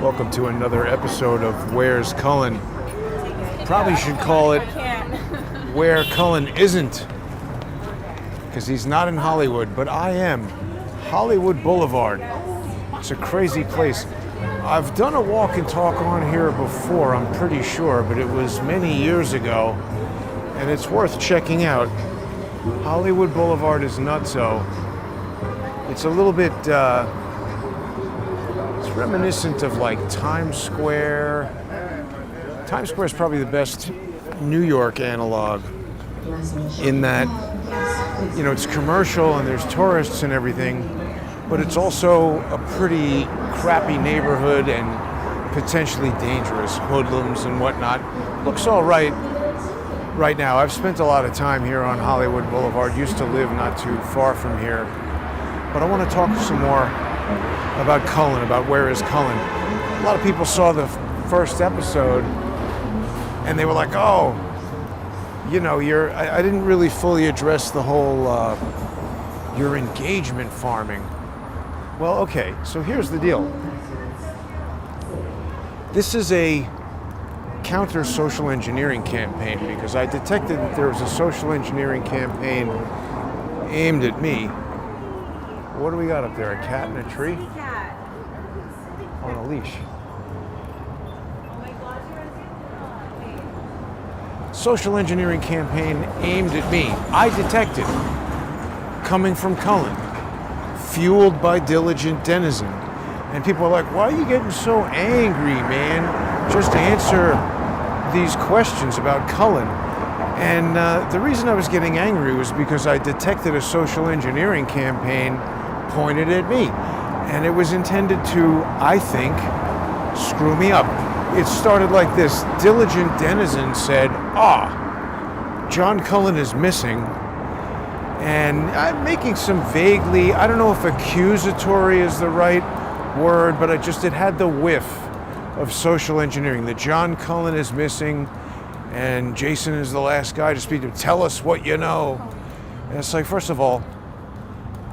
Welcome to another episode of Where's Cullen. Probably should call it Where Cullen Isn't, because he's not in Hollywood, but I am. Hollywood Boulevard. It's a crazy place. I've done a walk and talk on here before, I'm pretty sure, but it was many years ago, and it's worth checking out. Hollywood Boulevard is nutso. It's a little bit, it's reminiscent of like Times Square. Times Square is probably the best New York analog in that, you know, it's commercial and there's tourists and everything, but it's also a pretty crappy neighborhood and potentially dangerous, hoodlums and whatnot. Looks all right now. I've spent a lot of time here on Hollywood Boulevard, used to live not too far from here. But I want to talk some more about Cullen, about Where is Cullen. A lot of people saw the first episode and they were like, oh, you know, I didn't really fully address the whole, your engagement farming. Well, okay, so here's the deal. This is a counter social engineering campaign because I detected that there was a social engineering campaign aimed at me. What do we got up there? A cat in a tree? On a leash. Social engineering campaign aimed at me. I detected, coming from Cullen, fueled by diligent denizen. And people are like, why are you getting so angry, man? Just answer these questions about Cullen. And the reason I was getting angry was because I detected a social engineering campaign pointed at me. And it was intended to, I think, screw me up. It started like this. Diligent denizen said, John Cullen is missing. And I'm making some vaguely, I don't know if accusatory is the right word, but it had the whiff of social engineering. That John Cullen is missing and Jason is the last guy to speak to. Tell us what you know. And it's like, first of all,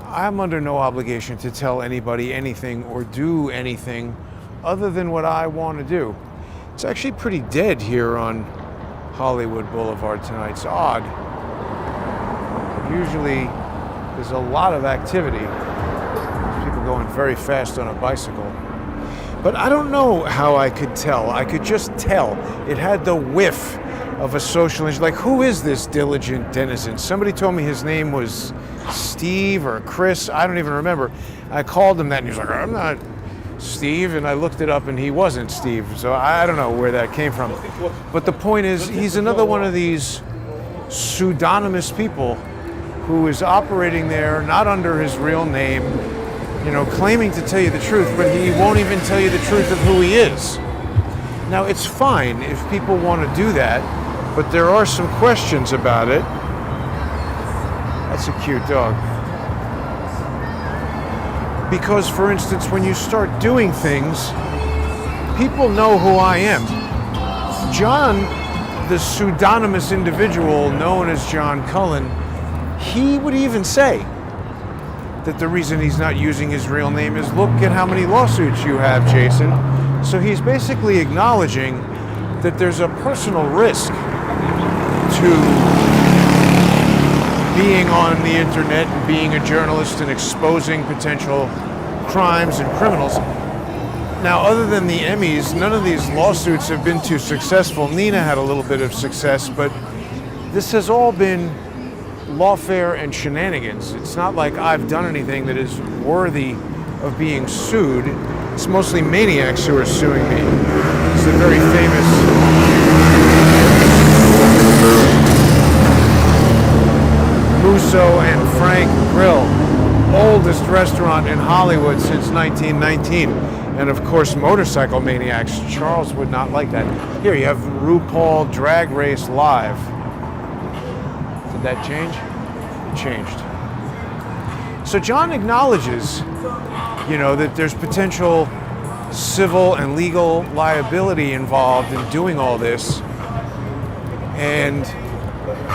I'm under no obligation to tell anybody anything or do anything other than what I want to do. It's actually pretty dead here on Hollywood Boulevard tonight. It's odd. Usually there's a lot of activity. People going very fast on a bicycle. But I don't know how I could tell. I could just tell. It had the whiff of a social engineer. Like, who is this diligent denizen? Somebody told me his name was Steve or Chris. I don't even remember. I called him that and he was like, I'm not Steve. And I looked it up and he wasn't Steve. So I don't know where that came from. But the point is, he's another one of these pseudonymous people who is operating there not under his real name, you know, claiming to tell you the truth, but he won't even tell you the truth of who he is. Now, it's fine if people want to do that, but there are some questions about it. That's a cute dog. Because, for instance, when you start doing things, people know who I am. John, the pseudonymous individual known as John Cullen, he would even say that the reason he's not using his real name is, look at how many lawsuits you have, Jason. So he's basically acknowledging that there's a personal risk to being on the internet and being a journalist and exposing potential crimes and criminals. Now, other than the Emmys, none of these lawsuits have been too successful. Nina had a little bit of success, but this has all been lawfare and shenanigans. It's not like I've done anything that is worthy of being sued. It's mostly maniacs who are suing me. It's the very famous Musso and Frank Grill, oldest restaurant in Hollywood since 1919. And of course, motorcycle maniacs. Charles would not like that. Here you have RuPaul Drag Race Live. Did that change? It changed. So John acknowledges, you know, that there's potential civil and legal liability involved in doing all this, and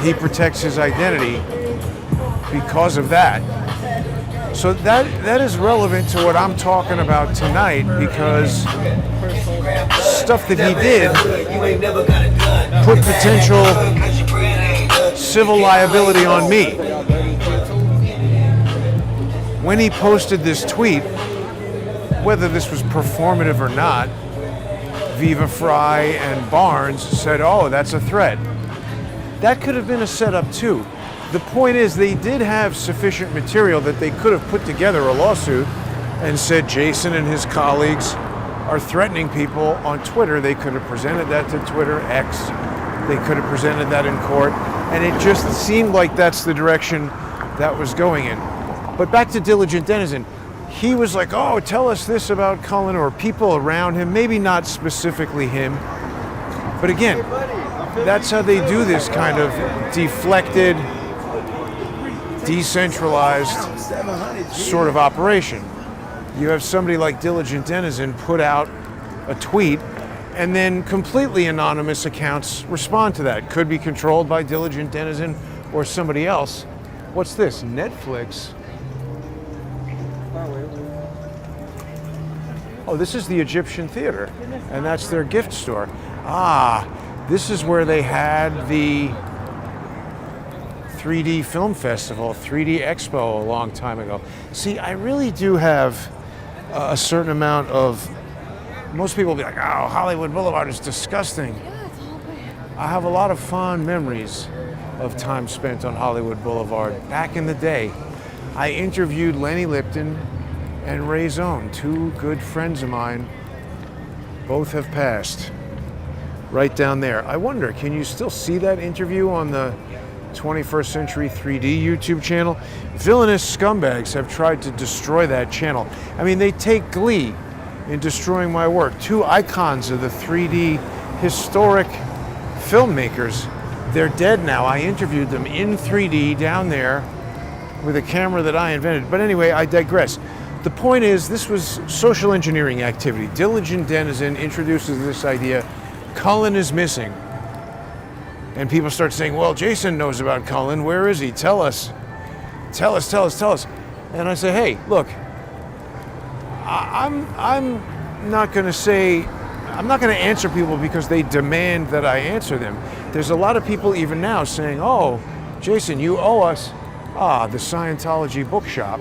he protects his identity because of that. So that is relevant to what I'm talking about tonight, because stuff that he did put potential civil liability on me. When he posted this tweet, whether this was performative or not, Viva Fry and Barnes said, oh, that's a threat. That could have been a setup too. The point is, they did have sufficient material that they could have put together a lawsuit and said Jason and his colleagues are threatening people on Twitter. They could have presented that to Twitter, X. They could have presented that in court. And it just seemed like that's the direction that was going in. But back to Diligent Denizen. He was like, oh, tell us this about Cullen, or people around him, maybe not specifically him. But again, that's how they do this kind of deflected, decentralized sort of operation. You have somebody like Diligent Denizen put out a tweet, and then completely anonymous accounts respond to that. Could be controlled by Diligent Denizen or somebody else. What's this? Netflix. Oh, this is the Egyptian Theater, and that's their gift store. Ah, this is where they had the 3D Film Festival, 3D Expo a long time ago. See, I really do have a certain amount of, most people will be like, oh, Hollywood Boulevard is disgusting. I have a lot of fond memories of time spent on Hollywood Boulevard. Back in the day, I interviewed Lenny Lipton and Ray Zone, two good friends of mine. Both have passed. Right down there. I wonder, can you still see that interview on the 21st Century 3D YouTube channel? Villainous scumbags have tried to destroy that channel. I mean, they take glee in destroying my work. Two icons of the 3D historic filmmakers. They're dead now. I interviewed them in 3D down there with a camera that I invented. But anyway, I digress. The point is, this was social engineering activity. Diligent Denizen introduces this idea, Cullen is missing. And people start saying, well, Jason knows about Cullen. Where is he? Tell us. Tell us, tell us, tell us. And I say, hey, look, I'm not going to say, I'm not going to answer people because they demand that I answer them. There's a lot of people even now saying, oh, Jason, you owe us, the Scientology bookshop.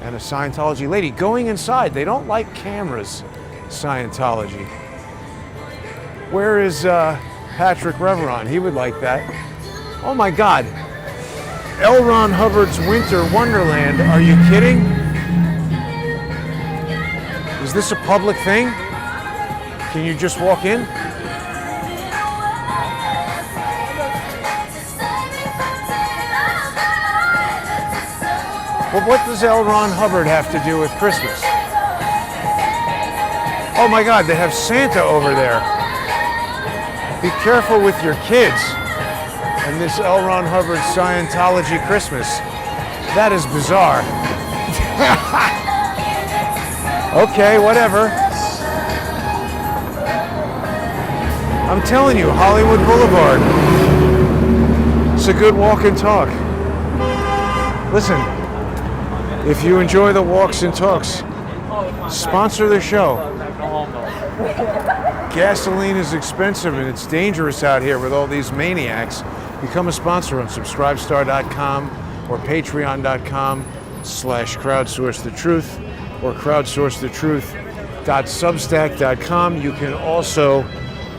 And a Scientology lady going inside. They don't like cameras, Scientology. Where is Patrick Reveron? He would like that. Oh my God. L. Ron Hubbard's Winter Wonderland. Are you kidding? Is this a public thing? Can you just walk in? Well, what does L. Ron Hubbard have to do with Christmas? Oh my God, they have Santa over there. Be careful with your kids and this L. Ron Hubbard Scientology Christmas. That is bizarre. Okay, whatever. I'm telling you, Hollywood Boulevard. It's a good walk and talk. Listen, if you enjoy the walks and talks, sponsor the show. Gasoline is expensive and it's dangerous out here with all these maniacs. Become a sponsor on subscribestar.com or patreon.com/crowdsourcethetruth or crowdsourcethetruth.substack.com. You can also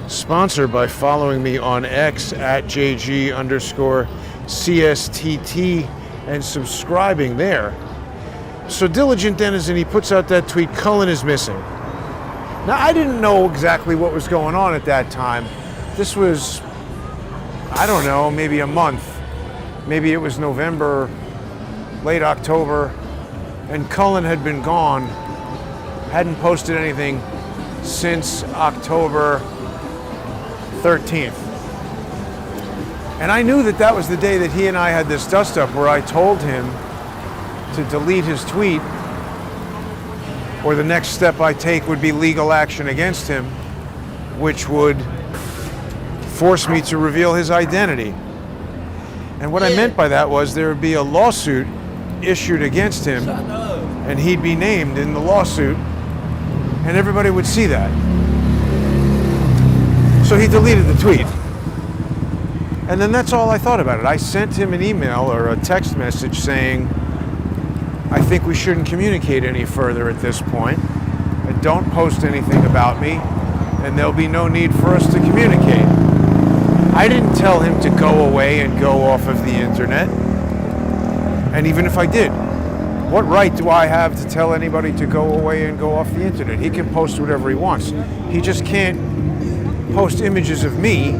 sponsor by following me on X at JG_CSTT and subscribing there. So Diligent Denizen, he puts out that tweet, Cullen is missing. Now, I didn't know exactly what was going on at that time. This was, I don't know, maybe a month. Maybe it was November, late October, and Cullen had been gone, hadn't posted anything since October 13th. And I knew that that was the day that he and I had this dust-up where I told him to delete his tweet, or the next step I take would be legal action against him, which would force me to reveal his identity. And what I meant by that was there would be a lawsuit issued against him, and he'd be named in the lawsuit, and everybody would see that. So he deleted the tweet. And then that's all I thought about it. I sent him an email or a text message saying, I think we shouldn't communicate any further at this point, and don't post anything about me, and there'll be no need for us to communicate. I didn't tell him to go away and go off of the internet. And even if I did, what right do I have to tell anybody to go away and go off the internet? He can post whatever he wants. He just can't post images of me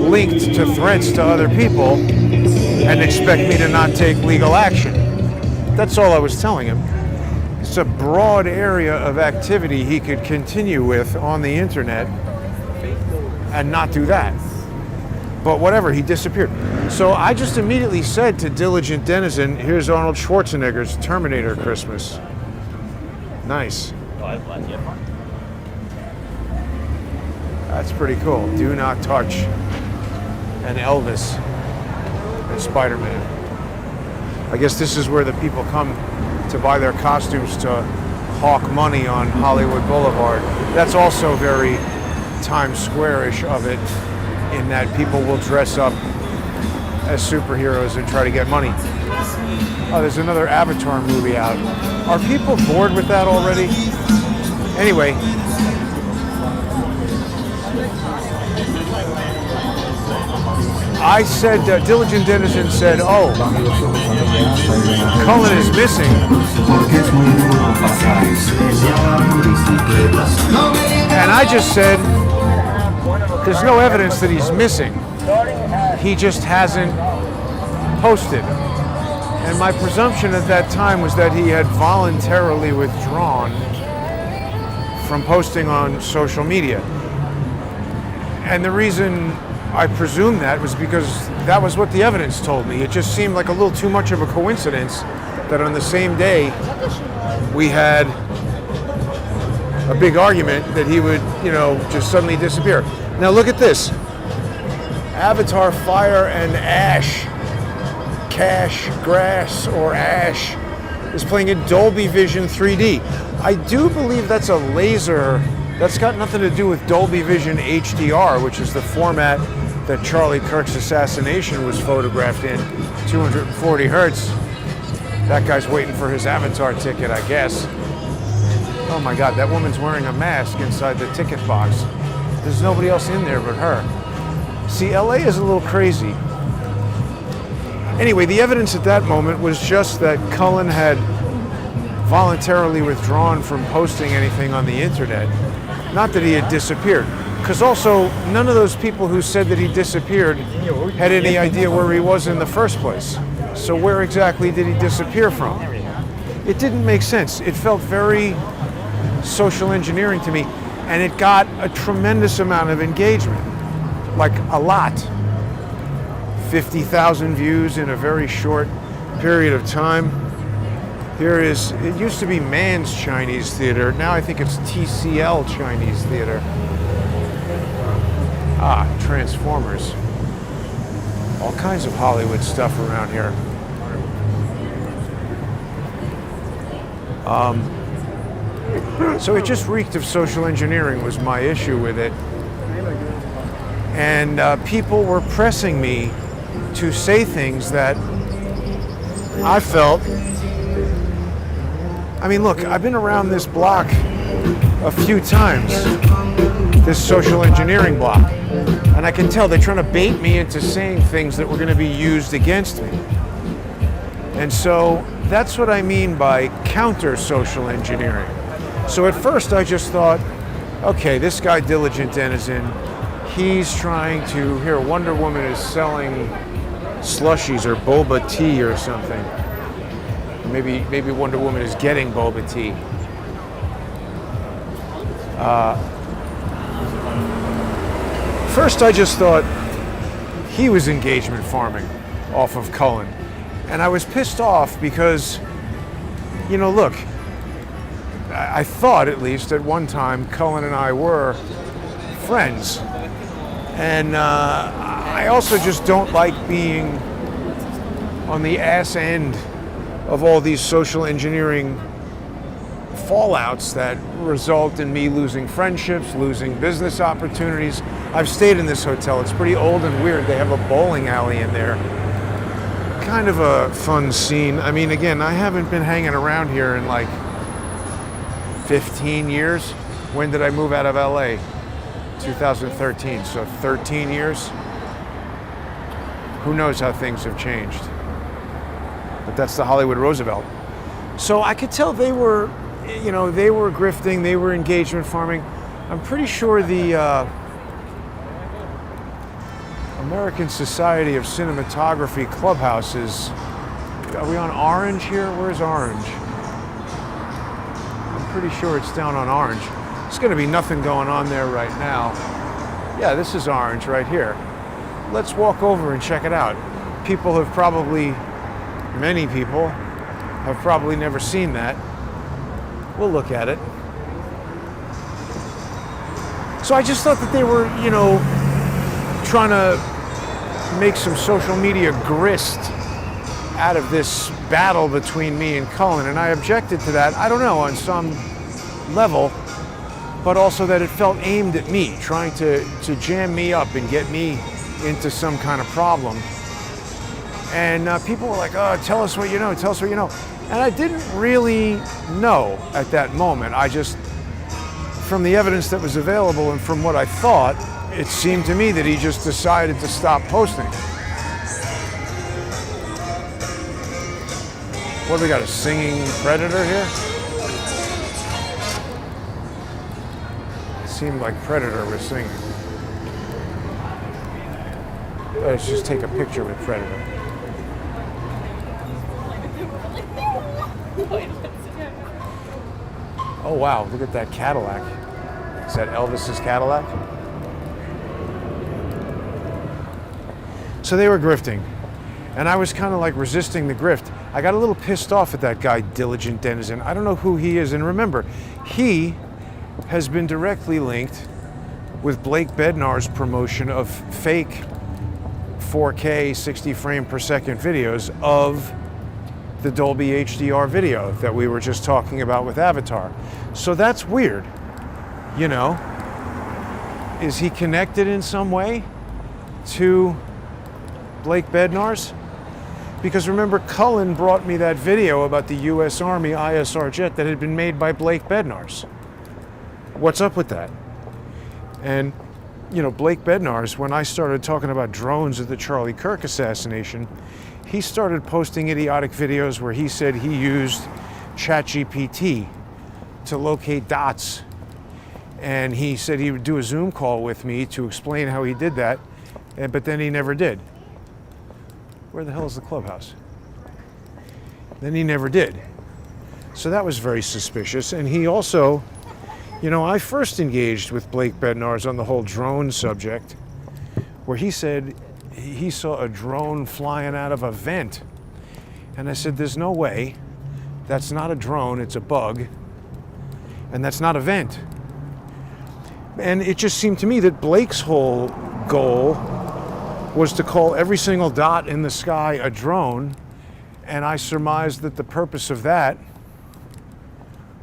linked to threats to other people and expect me to not take legal action. That's all I was telling him. It's a broad area of activity he could continue with on the internet and not do that. But whatever, he disappeared. So I just immediately said to Diligent Denizen, here's Arnold Schwarzenegger's Terminator Christmas. Nice. That's pretty cool. Do not touch an Elvis and Spider-Man. I guess this is where the people come to buy their costumes to hawk money on Hollywood Boulevard. That's also very Times Square-ish of it, in that people will dress up as superheroes and try to get money. Oh, there's another Avatar movie out. Are people bored with that already? Anyway. I said, Diligent Denizen said, oh, Cullen is missing. And I just said, there's no evidence that he's missing. He just hasn't posted. And my presumption at that time was that he had voluntarily withdrawn from posting on social media. And the reason I presumed that was because that was what the evidence told me. It just seemed like a little too much of a coincidence that on the same day we had a big argument that he would, just suddenly disappear. Now look at this. Avatar Fire and Ash, Cash, Grass, or Ash is playing in Dolby Vision 3D. I do believe that's a laser. That's got nothing to do with Dolby Vision HDR, which is the format that Charlie Kirk's assassination was photographed in, 240 hertz. That guy's waiting for his Avatar ticket, I guess. Oh my God, that woman's wearing a mask inside the ticket box. There's nobody else in there but her. See, LA is a little crazy. Anyway, the evidence at that moment was just that Cullen had voluntarily withdrawn from posting anything on the internet. Not that he had disappeared. Because also, none of those people who said that he disappeared had any idea where he was in the first place. So where exactly did he disappear from? It didn't make sense. It felt very social engineering to me. And it got a tremendous amount of engagement. Like a lot. 50,000 views in a very short period of time. Here is, it used to be Mann's Chinese Theater. Now I think it's TCL Chinese Theater. Ah, Transformers. All kinds of Hollywood stuff around here. So it just reeked of social engineering was my issue with it. And people were pressing me to say things that I felt. I mean, look, I've been around this block a few times, this social engineering block, and I can tell they're trying to bait me into saying things that were going to be used against me. And so that's what I mean by counter social engineering. So at first I just thought, okay, this guy Diligent Denizen, he's trying to, here, Wonder Woman is selling slushies or boba tea or something. Maybe Wonder Woman is getting boba tea. First I just thought he was engagement farming off of Cullen. And I was pissed off because, look, I thought at least at one time Cullen and I were friends. And I also just don't like being on the ass end of all these social engineering fallouts that result in me losing friendships, losing business opportunities. I've stayed in this hotel. It's pretty old and weird. They have a bowling alley in there. Kind of a fun scene. I mean, again, I haven't been hanging around here in like 15 years. When did I move out of LA? 2013, so 13 years. Who knows how things have changed. But that's the Hollywood Roosevelt. So I could tell they were, you know, they were grifting, they were engagement farming. I'm pretty sure the American Society of Cinematography Clubhouse is, are we on Orange here? Where's Orange? I'm pretty sure it's down on Orange. There's going to be nothing going on there right now. Yeah, this is Orange right here. Let's walk over and check it out. People have probably, many people have probably never seen that. We'll look at it. So I just thought that they were, you know, trying to make some social media grist out of this battle between me and Cullen, and I objected to that, I don't know, on some level, but also that it felt aimed at me, trying to jam me up and get me into some kind of problem. And people were like, oh, tell us what you know, tell us what you know. And I didn't really know at that moment. I just, from the evidence that was available and from what I thought, it seemed to me that he just decided to stop posting. What, we got a singing predator here? It seemed like Predator was singing. Let's just take a picture with Predator. Oh wow, look at that Cadillac. Is that Elvis's Cadillac? So they were grifting, and I was kind of like resisting the grift. I got a little pissed off at that guy, Diligent Denizen. I don't know who he is, and remember, he has been directly linked with Blake Bednar's promotion of fake 4K 60 frame per second videos of the Dolby HDR video that we were just talking about with Avatar. So that's weird, you know? Is he connected in some way to Blake Bednar's? Because remember, Cullen brought me that video about the US Army ISR jet that had been made by Blake Bednar's. What's up with that? And, you know, Blake Bednar's, when I started talking about drones at the Charlie Kirk assassination, he started posting idiotic videos where he said he used ChatGPT to locate dots. And he said he would do a Zoom call with me to explain how he did that, but then he never did. Where the hell is the clubhouse? Then he never did. So that was very suspicious. And he also, you know, I first engaged with Blake Bednar's on the whole drone subject, where he said he saw a drone flying out of a vent. And I said, there's no way. That's not a drone, it's a bug. And that's not a vent. And it just seemed to me that Blake's whole goal was to call every single dot in the sky a drone. And I surmised that the purpose of that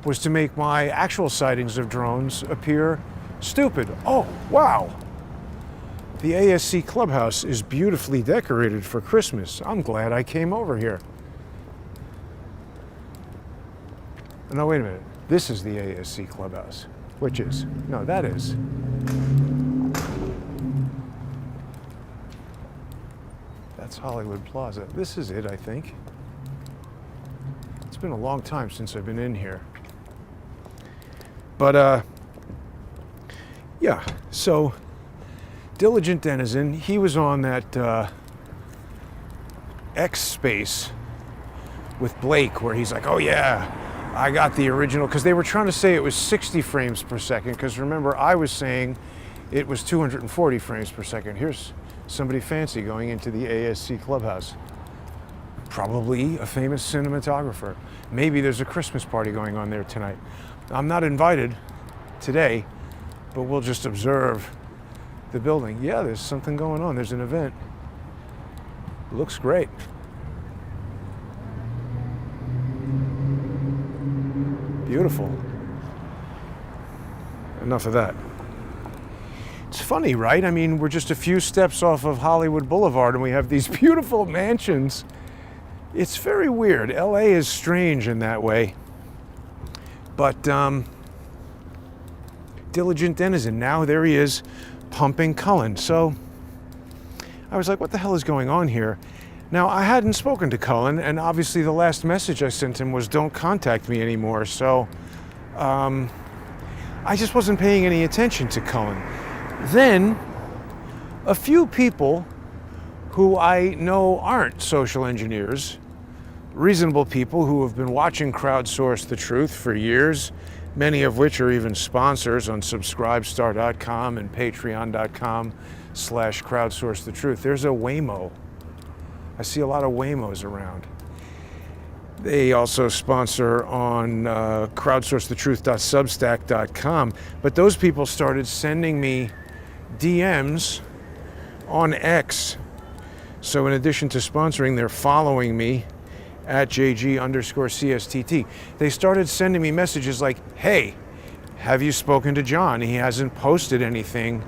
was to make my actual sightings of drones appear stupid. Oh, wow. The ASC Clubhouse is beautifully decorated for Christmas. I'm glad I came over here. No, wait a minute. This is the ASC Clubhouse. Which is? No, that is. That's Hollywood Plaza. This is it, I think. It's been a long time since I've been in here. But, yeah, so Diligent Denizen, he was on that X space with Blake where he's like, oh yeah, I got the original, because they were trying to say it was 60 frames per second, because remember, I was saying it was 240 frames per second. Here's somebody fancy going into the ASC Clubhouse. Probably a famous cinematographer. Maybe there's a Christmas party going on there tonight. I'm not invited today, but we'll just observe the building. Yeah, there's something going on. There's an event. Looks great. beautiful. Enough of that. It's funny, right? I mean, we're just a few steps off of Hollywood Boulevard and we have these beautiful mansions. It's very weird. LA is strange in that way. But Diligent Denizen, now there he is pumping Cullen. So I was like, what the hell is going on here? Now, I hadn't spoken to Cullen, and obviously the last message I sent him was don't contact me anymore. So I just wasn't paying any attention to Cullen. Then a few people who I know aren't social engineers, reasonable people who have been watching Crowdsource the Truth for years, many of which are even sponsors on subscribestar.com and patreon.com/crowdsourcethetruth. There's a Waymo. I see a lot of Waymos around. They also sponsor on crowdsourcethetruth.substack.com. But those people started sending me DMs on X. So in addition to sponsoring, they're following me at JG_CSTT. They started sending me messages like, hey, have you spoken to John? He hasn't posted anything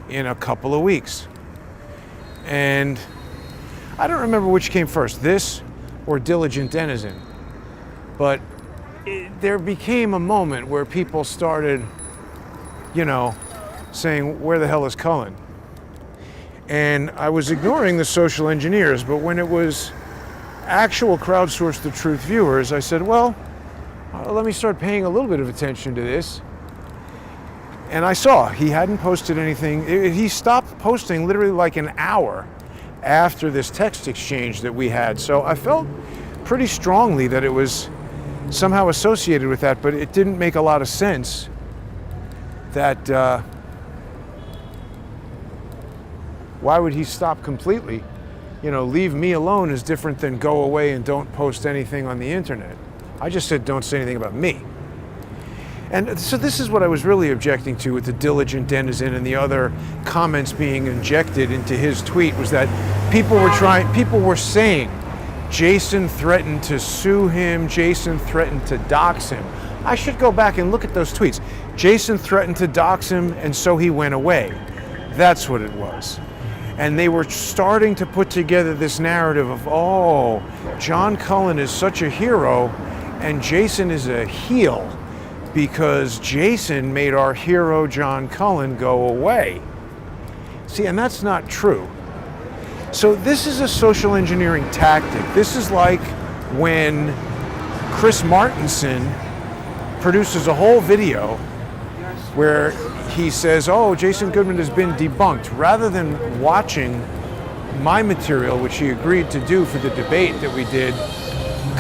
in a couple of weeks. And I don't remember which came first, this or Diligent Denizen. But there became a moment where people started, saying, where the hell is Cullen? And I was ignoring the social engineers, but when it was actual Crowdsource the Truth viewers, I said, well, let me start paying a little bit of attention to this. And I saw he hadn't posted anything. He stopped posting literally like an hour after this text exchange that we had. So I felt pretty strongly that it was somehow associated with that, but it didn't make a lot of sense that why would he stop completely? Leave me alone is different than go away and don't post anything on the internet. I just said don't say anything about me. And so this is what I was really objecting to with the Diligent Denizen and the other comments being injected into his tweet, was that people were saying Jason threatened to sue him, Jason threatened to dox him. I should go back and look at those tweets. Jason threatened to dox him, and so he went away. That's what it was. And they were starting to put together this narrative of, oh, John Cullen is such a hero and Jason is a heel because Jason made our hero John Cullen go away. See, and that's not true. So this is a social engineering tactic. This is like when Chris Martinson produces a whole video where he says, oh, Jason Goodman has been debunked, rather than watching my material, which he agreed to do for the debate that we did,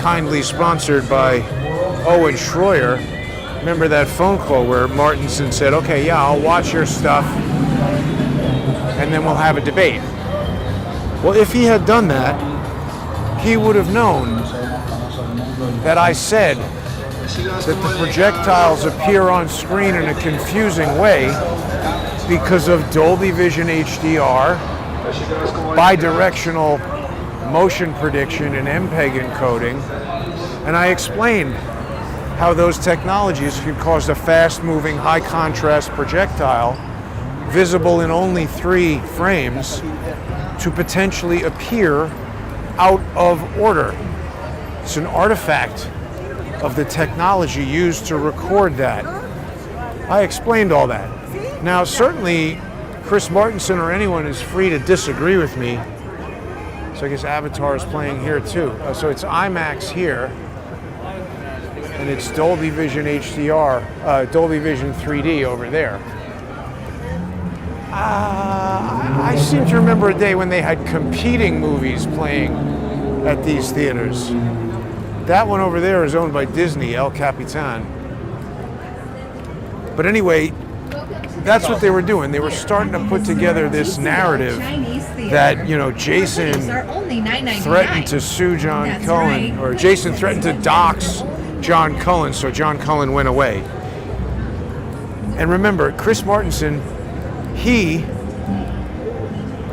kindly sponsored by Owen Schroyer. Remember that phone call where Martinson said, okay, yeah, I'll watch your stuff and then we'll have a debate. Well, if he had done that, he would have known that I said that the projectiles appear on screen in a confusing way because of Dolby Vision HDR, bidirectional motion prediction, and MPEG encoding. And I explained how those technologies could cause a fast-moving, high-contrast projectile visible in only 3 frames to potentially appear out of order. It's an artifact of the technology used to record that. I explained all that. Now, certainly, Chris Martinson or anyone is free to disagree with me. So I guess Avatar is playing here too. So it's IMAX here, and it's Dolby Vision HDR, Dolby Vision 3D over there. I seem to remember a day when they had competing movies playing at these theaters. That one over there is owned by Disney, El Capitan. But anyway, that's what they were doing. They were starting to put together this narrative that, Jason threatened to sue John Cullen, or Jason threatened to dox John Cullen, so John Cullen went away. And remember, Chris Martinson,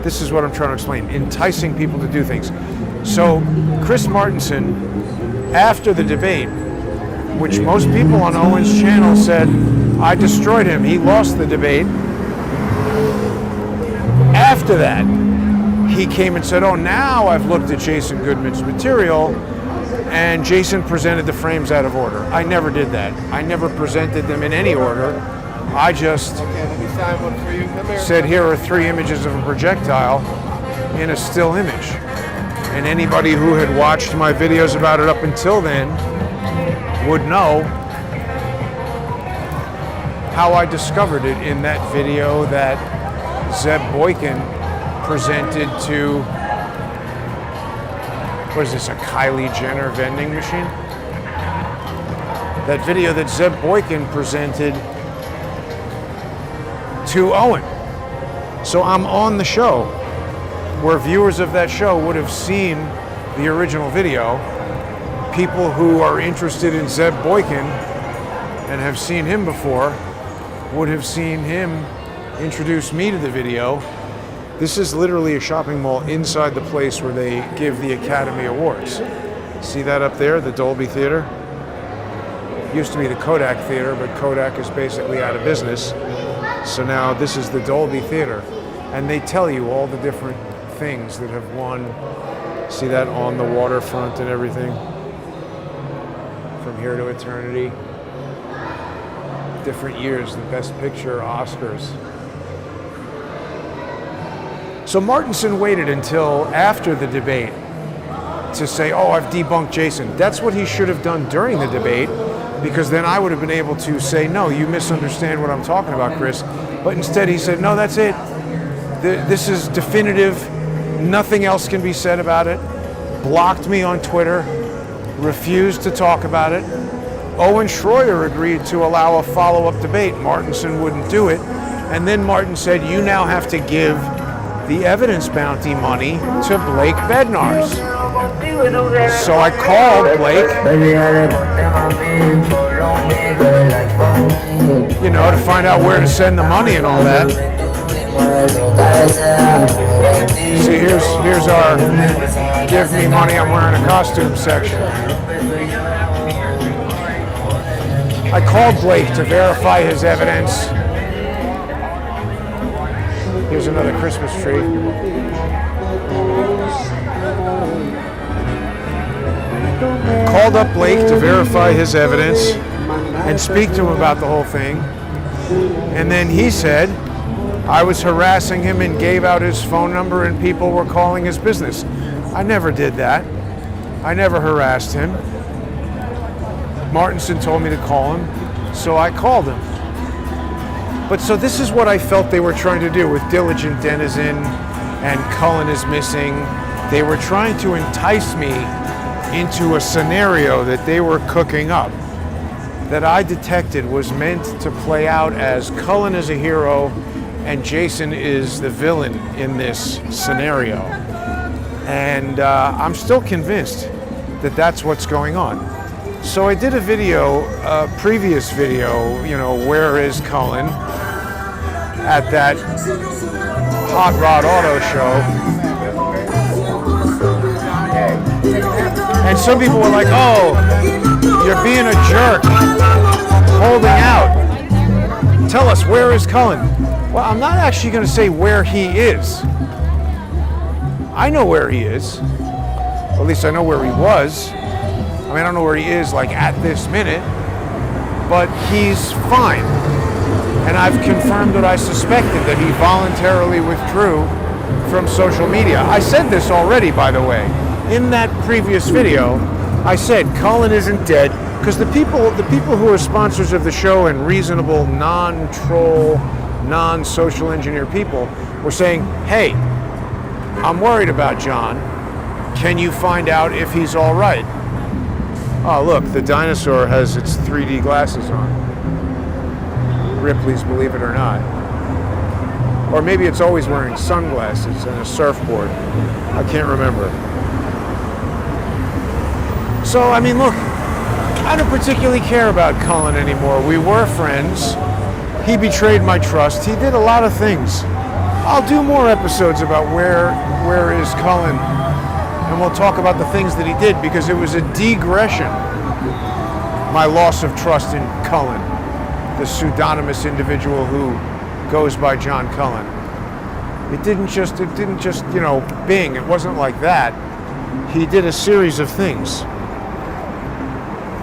this is what I'm trying to explain, enticing people to do things. So Chris Martinson, after the debate, which most people on Owen's channel said I destroyed him. He lost the debate. After that, he came and said, oh, now I've looked at Jason Goodman's material, and Jason presented the frames out of order. I never did that. I never presented them in any order. I just said, here are 3 images of a projectile in a still image. And anybody who had watched my videos about it up until then would know how I discovered it in that video that Zeb Boykin presented to, what is this, a Kylie Jenner vending machine? That video that Zeb Boykin presented to Owen. So I'm on the show, where viewers of that show would have seen the original video. People who are interested in Zeb Boykin and have seen him before would have seen him introduce me to the video. This is literally a shopping mall inside the place where they give the Academy Awards. See that up there, the Dolby Theater? Used to be the Kodak Theater, but Kodak is basically out of business. So now this is the Dolby Theater. And they tell you all the different things that have won. See that on the waterfront and everything? From Here to Eternity. Different years, the Best Picture, Oscars. So Martinson waited until after the debate to say, oh, I've debunked Jason. That's what he should have done during the debate, because then I would have been able to say, no, you misunderstand what I'm talking about, Chris. But instead he said, no, that's it. This is definitive. Nothing else can be said about it. Blocked me on Twitter. Refused to talk about it. Owen Schroyer agreed to allow a follow-up debate. Martinson wouldn't do it. And then Martin said, you now have to give the evidence bounty money to Blake Bednarz. So I called Blake, you know, to find out where to send the money and all that. See, here's our give me money, I'm wearing a costume section. I called Blake to verify his evidence. Here's another Christmas tree. Called up Blake to verify his evidence and speak to him about the whole thing. And then he said, I was harassing him and gave out his phone number and people were calling his business. I never did that. I never harassed him. Martinson told me to call him, so I called him. But so this is what I felt they were trying to do with Diligent Denizen and Cullen is Missing. They were trying to entice me into a scenario that they were cooking up that I detected was meant to play out as Cullen is a hero and Jason is the villain in this scenario. And I'm still convinced that that's what's going on. So I did a video, a previous video, you know, where is Cullen, at that Hot Rod Auto show. And some people were like, oh, you're being a jerk, holding out. Tell us, where is Cullen? Well, I'm not actually going to say where he is. I know where he is. Or at least I know where he was. I mean, I don't know where he is, like, at this minute. But he's fine. And I've confirmed what I suspected, that he voluntarily withdrew from social media. I said this already, by the way. In that previous video, I said Cullen isn't dead, because the people who are sponsors of the show and reasonable, non-troll, non-social engineer people were saying, hey, I'm worried about John. Can you find out if he's all right? Oh, look, the dinosaur has its 3D glasses on. Ripley's Believe It or Not. Or maybe it's always wearing sunglasses and a surfboard. I can't remember. So, I mean, look, I don't particularly care about Cullen anymore. We were friends. He betrayed my trust. He did a lot of things. I'll do more episodes about where is Cullen, and we'll talk about the things that he did, because it was a digression my loss of trust in Cullen, the pseudonymous individual who goes by John Cullen. It didn't just, bing. It wasn't like that. He did a series of things.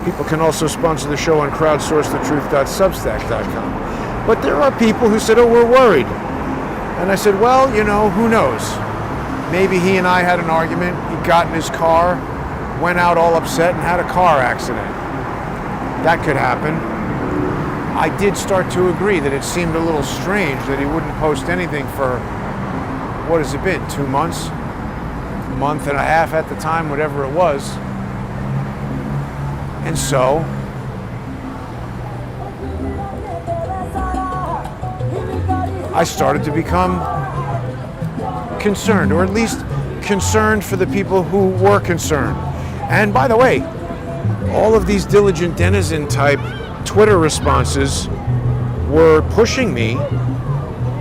People can also sponsor the show on crowdsourcethetruth.substack.com. But there are people who said, oh, we're worried. And I said, well, who knows? Maybe he and I had an argument. He got in his car, went out all upset, and had a car accident. That could happen. I did start to agree that it seemed a little strange that he wouldn't post anything for, what has it been, 2 months? A month and a half at the time, whatever it was. And so, I started to become concerned, or at least concerned for the people who were concerned. And by the way, all of these diligent denizen type Twitter responses were pushing me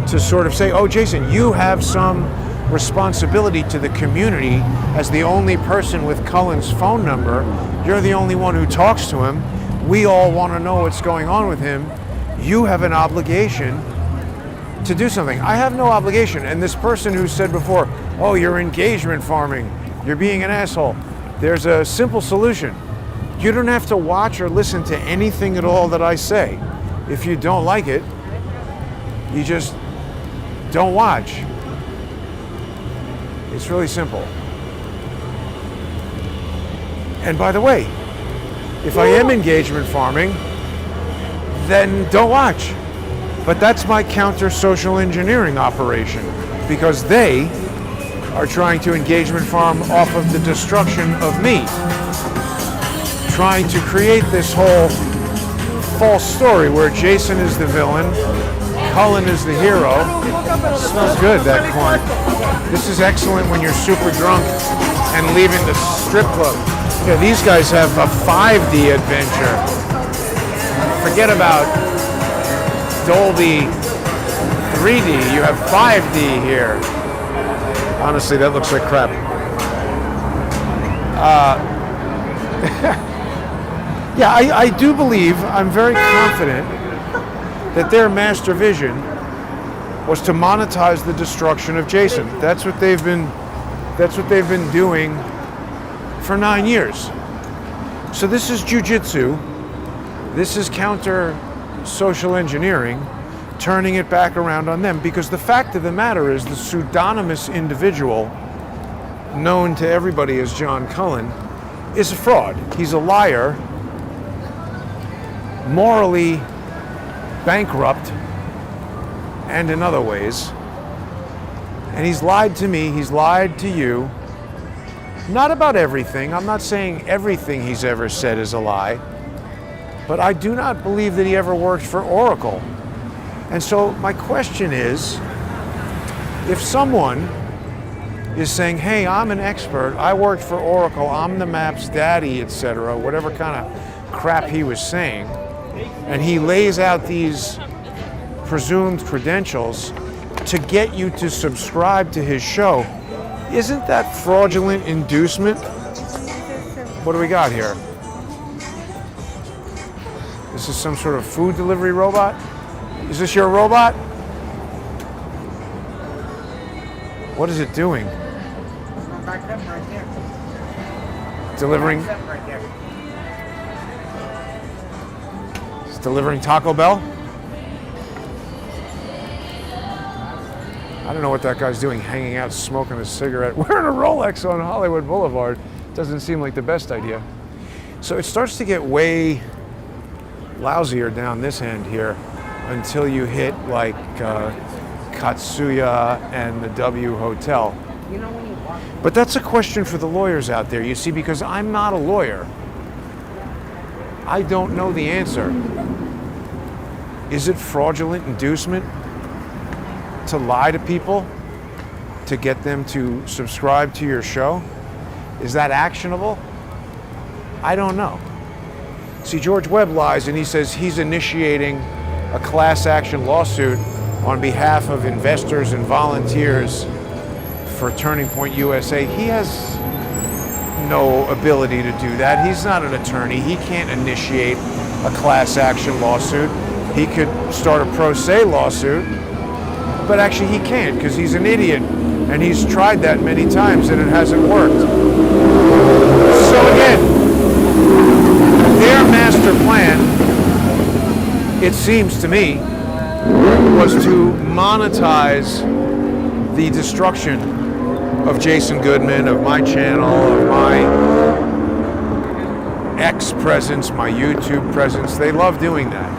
to sort of say, oh, Jason, you have some responsibility to the community as the only person with Cullen's phone number. You're the only one who talks to him. We all want to know what's going on with him. You have an obligation to do something. I have no obligation. And this person who said before, oh, you're engagement farming, you're being an asshole. There's a simple solution. You don't have to watch or listen to anything at all that I say. If you don't like it, you just don't watch. It's really simple. And by the way, if I am engagement farming, then don't watch. But that's my counter social engineering operation, because they are trying to engagement farm off of the destruction of me. Trying to create this whole false story where Jason is the villain, Cullen is the hero. It smells good, that corn. This is excellent when you're super drunk and leaving the strip club. Yeah, these guys have a 5D adventure. Forget about Dolby 3D, you have 5D here. Honestly, that looks like crap. Yeah, I do believe, I'm very confident that their master vision was to monetize the destruction of Jason. That's what they've been doing for 9 years. So this is jujitsu. This is counter social engineering, turning it back around on them, because the fact of the matter is the pseudonymous individual known to everybody as John Cullen is a fraud. He's a liar, morally bankrupt, and in other ways. And he's lied to me, he's lied to you. Not about everything. I'm not saying everything he's ever said is a lie. But I do not believe that he ever worked for Oracle. And so my question is, if someone is saying, hey, I'm an expert, I worked for Oracle, I'm the map's daddy, etc., whatever kind of crap he was saying, and he lays out these presumed credentials to get you to subscribe to his show, isn't that fraudulent inducement? What do we got here? This is some sort of food delivery robot? Is this your robot? What is it doing? Delivering? It's delivering Taco Bell? I don't know what that guy's doing, hanging out, smoking a cigarette, wearing a Rolex on Hollywood Boulevard. Doesn't seem like the best idea. So it starts to get way lousier down this end here until you hit like Katsuya and the W Hotel. But that's a question for the lawyers out there, you see, because I'm not a lawyer. I don't know the answer. Is it fraudulent inducement to lie to people to get them to subscribe to your show? Is that actionable? I don't know. See, George Webb lies and he says he's initiating a class action lawsuit on behalf of investors and volunteers for Turning Point USA. He has no ability to do that. He's not an attorney. He can't initiate a class action lawsuit. He could start a pro se lawsuit, but actually he can't because he's an idiot, and he's tried that many times and it hasn't worked. So again, their master plan, it seems to me, was to monetize the destruction of Jason Goodman, of my channel, of my X presence, my YouTube presence. They love doing that.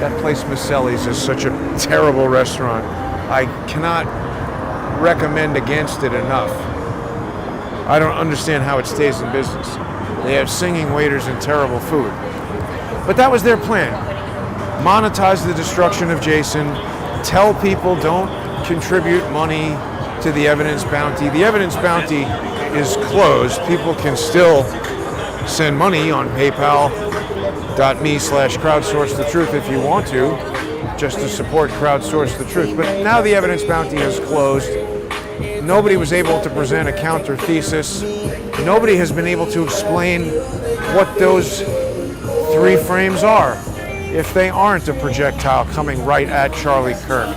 That place, Maselli's, is such a terrible restaurant. I cannot recommend against it enough. I don't understand how it stays in business. They have singing waiters and terrible food. But that was their plan. Monetize the destruction of Jason. Tell people don't contribute money to the evidence bounty. The evidence bounty is closed. People can still send money on paypal.me/crowdsource the truth if you want to, just to support Crowdsource the Truth. But now the evidence bounty is closed. Nobody was able to present a counter thesis. Nobody has been able to explain what those 3 frames are if they aren't a projectile coming right at Charlie Kirk.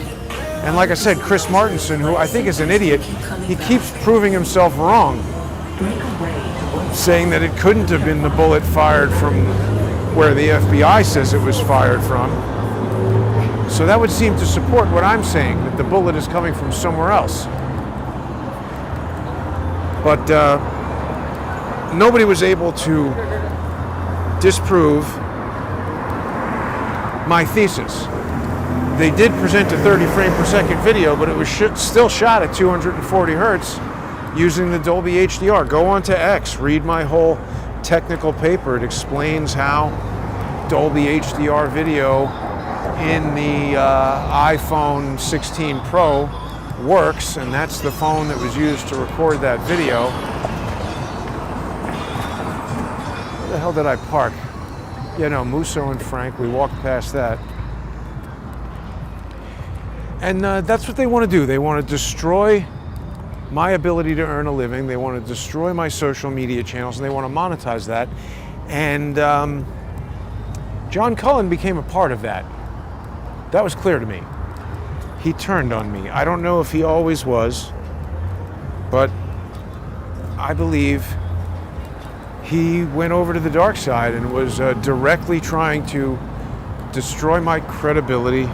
And like I said, Chris Martenson, who I think is an idiot, he keeps proving himself wrong, saying that it couldn't have been the bullet fired from where the FBI says it was fired from. So that would seem to support what I'm saying, that the bullet is coming from somewhere else. But nobody was able to disprove my thesis. They did present a 30 frame per second video, but it was still shot at 240 hertz using the Dolby HDR. Go on to X, read my whole technical paper. It explains how Dolby HDR video in the iPhone 16 Pro works, and that's the phone that was used to record that video. Where the hell did I park? Yeah, no, Musso and Frank, we walked past that. And that's what they want to do. They want to destroy my ability to earn a living. They want to destroy my social media channels, and they want to monetize that. And John Cullen became a part of that. That was clear to me. He turned on me. I don't know if he always was, but I believe he went over to the dark side and was directly trying to destroy my credibility,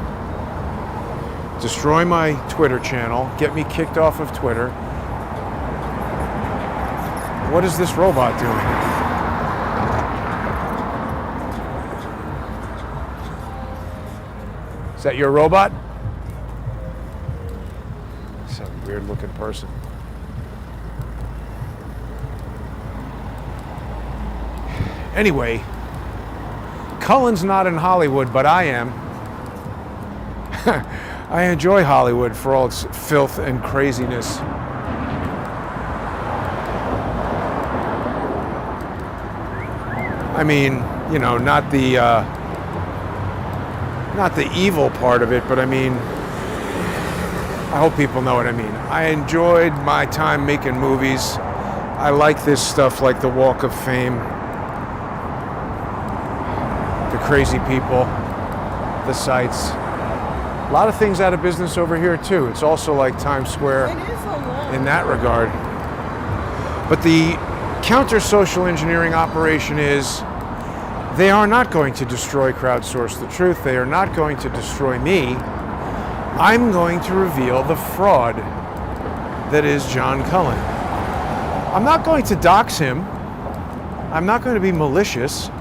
destroy my Twitter channel, get me kicked off of Twitter. What is this robot doing? Is that your robot? It's a weird looking person. Anyway, Cullen's not in Hollywood, but I am. I enjoy Hollywood for all its filth and craziness. I mean, you know, not the evil part of it, but I mean, I hope people know what I mean. I enjoyed my time making movies. I like this stuff like the Walk of Fame, the crazy people, the sights. A lot of things out of business over here too. It's also like Times Square in that regard. But the counter-social engineering operation is they are not going to destroy Crowdsource the Truth. They are not going to destroy me. I'm going to reveal the fraud that is John Cullen. I'm not going to dox him. I'm not going to be malicious.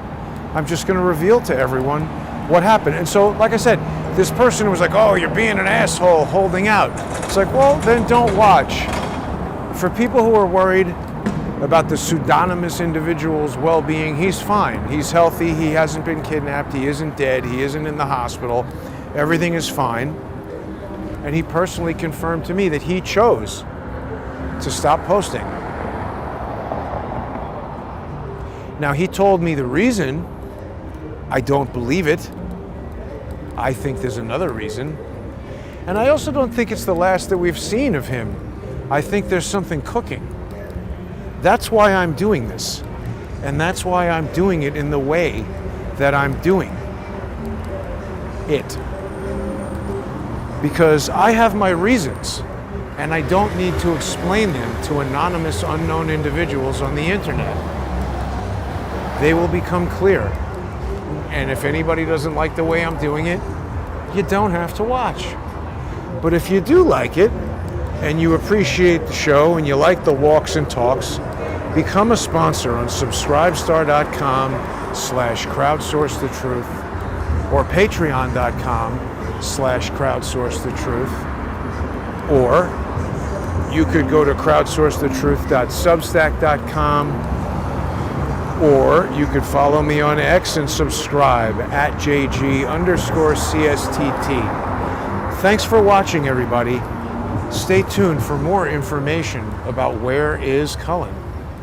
I'm just going to reveal to everyone what happened. And so, like I said, this person was like, oh, you're being an asshole holding out. It's like, well, then don't watch. For people who are worried about the pseudonymous individual's well-being, he's fine. He's healthy. He hasn't been kidnapped. He isn't dead. He isn't in the hospital. Everything is fine. And he personally confirmed to me that he chose to stop posting. Now, he told me the reason. I don't believe it. I think there's another reason. And I also don't think it's the last that we've seen of him. I think there's something cooking. That's why I'm doing this. And that's why I'm doing it in the way that I'm doing it. Because I have my reasons, and I don't need to explain them to anonymous, unknown individuals on the internet. They will become clear. And if anybody doesn't like the way I'm doing it, you don't have to watch. But if you do like it, and you appreciate the show, and you like the walks and talks, become a sponsor on subscribestar.com/crowdsourcethetruth or patreon.com/crowdsourcethetruth, or you could go to crowdsourcethetruth.substack.com, or you could follow me on X and subscribe at JG_CSTT. Thanks for watching, everybody. Stay tuned for more information about Where is Cullen.